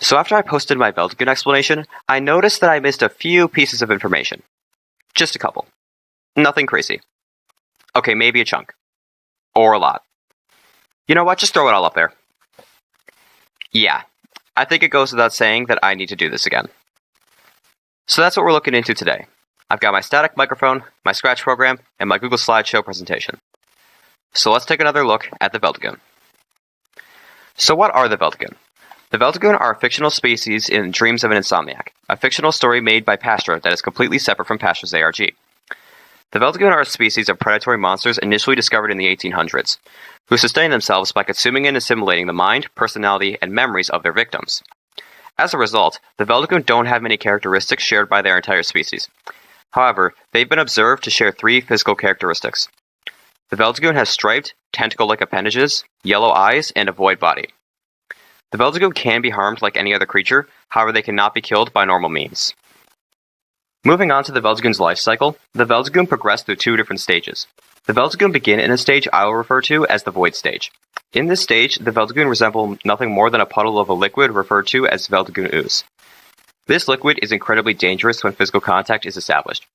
So after I posted my Veltgun explanation, I noticed that I missed a few pieces of information. Just a couple. Nothing crazy. Okay, maybe a chunk. Or a lot. You know what, just throw it all up there. Yeah, I think it goes without saying that I need to do this again. So that's what we're looking into today. I've got my static microphone, my Scratch program, and my Google Slideshow presentation. So let's take another look at the Veltgun. So what are the Veltgun? The Veltgun are a fictional species in Dreams of an Insomniac, a fictional story made by Pastra that is completely separate from Pastra's ARG. The Veltgun are a species of predatory monsters initially discovered in the 1800s, who sustain themselves by consuming and assimilating the mind, personality, and memories of their victims. As a result, the Veltgun don't have many characteristics shared by their entire species. However, they've been observed to share 3 physical characteristics. The Veltgun has striped, tentacle-like appendages, yellow eyes, and a void body. The Veltgun can be harmed like any other creature, however they cannot be killed by normal means. Moving on to the Veltgun's life cycle, the Veltgun progress through 2 different stages. The Veltgun begin in a stage I will refer to as the Void stage. In this stage, the Veltgun resemble nothing more than a puddle of a liquid referred to as Veltgun ooze. This liquid is incredibly dangerous when physical contact is established.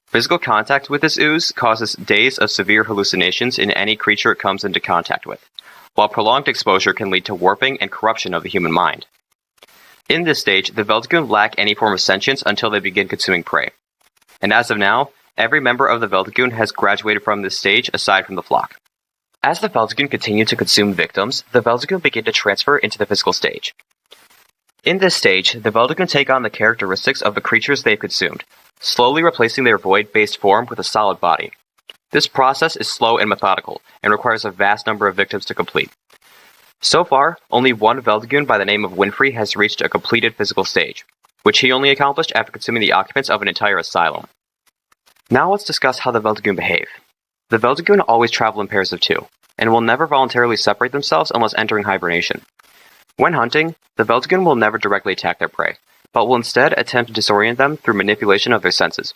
Physical contact with this ooze causes days of severe hallucinations in any creature it comes into contact with, while prolonged exposure can lead to warping and corruption of the human mind. In this stage, the Veltgun lack any form of sentience until they begin consuming prey. And as of now, every member of the Veltgun has graduated from this stage aside from the flock. As the Veltgun continue to consume victims, the Veltgun begin to transfer into the physical stage. In this stage, the Veltgun take on the characteristics of the creatures they've consumed, slowly replacing their void-based form with a solid body. This process is slow and methodical, and requires a vast number of victims to complete. So far, only one Veltgun by the name of Winfrey has reached a completed physical stage, which he only accomplished after consuming the occupants of an entire asylum. Now let's discuss how the Veltgun behave. The Veltgun always travel in pairs of 2, and will never voluntarily separate themselves unless entering hibernation. When hunting, the Veltgun will never directly attack their prey, but will instead attempt to disorient them through manipulation of their senses.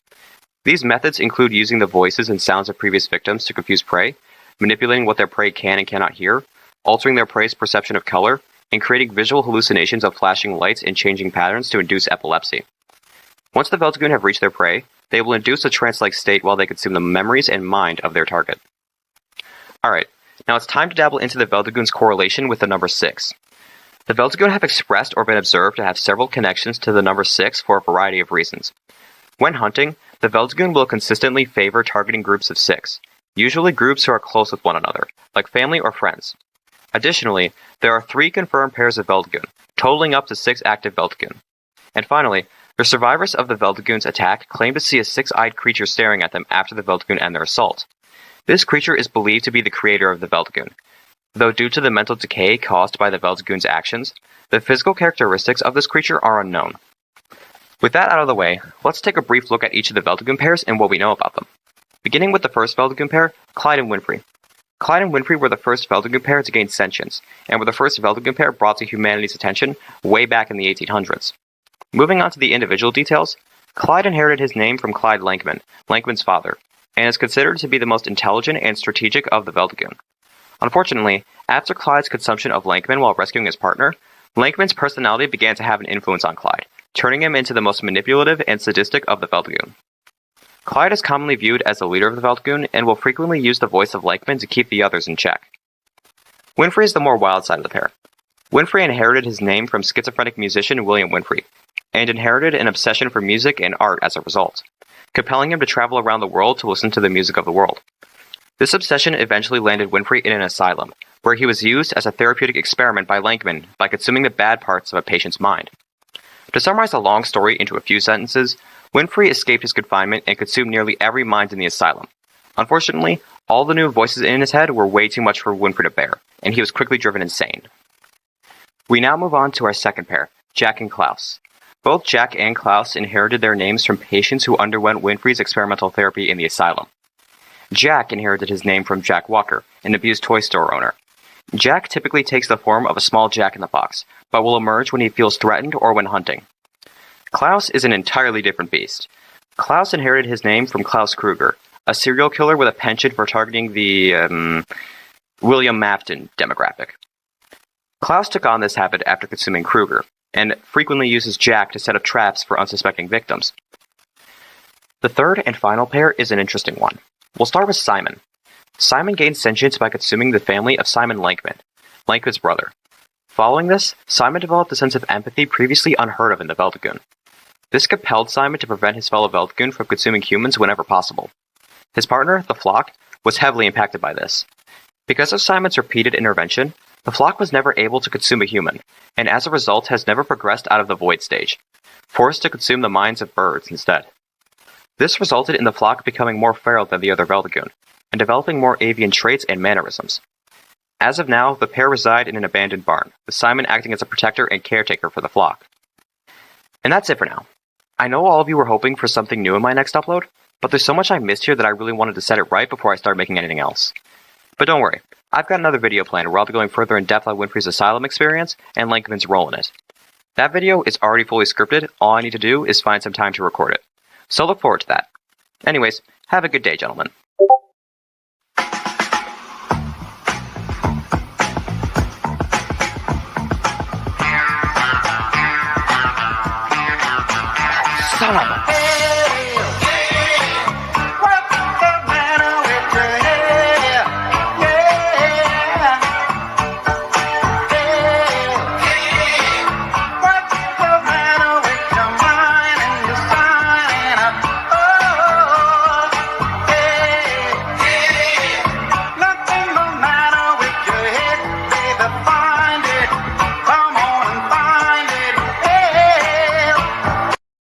These methods include using the voices and sounds of previous victims to confuse prey, manipulating what their prey can and cannot hear, altering their prey's perception of color, and creating visual hallucinations of flashing lights and changing patterns to induce epilepsy. Once the Veltgun have reached their prey, they will induce a trance-like state while they consume the memories and mind of their target. Alright, now it's time to dabble into the Veltgun's correlation with the number 6. The Veltgun have expressed or been observed to have several connections to the number 6 for a variety of reasons. When hunting, the Veltgun will consistently favor targeting groups of 6, usually groups who are close with one another, like family or friends. Additionally, there are 3 confirmed pairs of Veltgun, totaling up to 6 active Veltgun. And finally, the survivors of the Veltgun's attack claim to see a 6-eyed creature staring at them after the Veltgun end their assault. This creature is believed to be the creator of the Veltgun, though due to the mental decay caused by the Veltgun's actions, the physical characteristics of this creature are unknown. With that out of the way, let's take a brief look at each of the Veltgun pairs and what we know about them. Beginning with the first Veltgun pair, Clyde and Winfrey. Clyde and Winfrey were the first Veltgun pair to gain sentience, and were the first Veltgun pair brought to humanity's attention way back in the 1800s. Moving on to the individual details, Clyde inherited his name from Clyde Lankman, Lankman's father, and is considered to be the most intelligent and strategic of the Veltgun. Unfortunately, after Clyde's consumption of Lankman while rescuing his partner, Lankman's personality began to have an influence on Clyde, turning him into the most manipulative and sadistic of the Veltgun. Clyde is commonly viewed as the leader of the Veltgun and will frequently use the voice of Lankman to keep the others in check. Winfrey is the more wild side of the pair. Winfrey inherited his name from schizophrenic musician William Winfrey, and inherited an obsession for music and art as a result, compelling him to travel around the world to listen to the music of the world. This obsession eventually landed Winfrey in an asylum, where he was used as a therapeutic experiment by Lankman by consuming the bad parts of a patient's mind. To summarize a long story into a few sentences, Winfrey escaped his confinement and consumed nearly every mind in the asylum. Unfortunately, all the new voices in his head were way too much for Winfrey to bear, and he was quickly driven insane. We now move on to our second pair, Jack and Klaus. Both Jack and Klaus inherited their names from patients who underwent Winfrey's experimental therapy in the asylum. Jack inherited his name from Jack Walker, an abused toy store owner. Jack typically takes the form of a small jack-in-the-box, but will emerge when he feels threatened or when hunting. Klaus is an entirely different beast. Klaus inherited his name from Klaus Kruger, a serial killer with a penchant for targeting the, William Mafton demographic. Klaus took on this habit after consuming Kruger, and frequently uses Jack to set up traps for unsuspecting victims. The third and final pair is an interesting one. We'll start with Simon. Simon gained sentience by consuming the family of Simon Lankman, Lankman's brother. Following this, Simon developed a sense of empathy previously unheard of in the Veldagoon. This compelled Simon to prevent his fellow Veldagoon from consuming humans whenever possible. His partner, the Flock, was heavily impacted by this. Because of Simon's repeated intervention, the Flock was never able to consume a human, and as a result has never progressed out of the Void stage, forced to consume the minds of birds instead. This resulted in the Flock becoming more feral than the other Veldagoon, and developing more avian traits and mannerisms. As of now, the pair reside in an abandoned barn, with Simon acting as a protector and caretaker for the Flock. And that's it for now. I know all of you were hoping for something new in my next upload, but there's so much I missed here that I really wanted to set it right before I start making anything else. But don't worry, I've got another video planned where I'll be going further in depth on Winfrey's asylum experience and Lankman's role in it. That video is already fully scripted, all I need to do is find some time to record it. So look forward to that. Anyways, have a good day, gentlemen. Son of a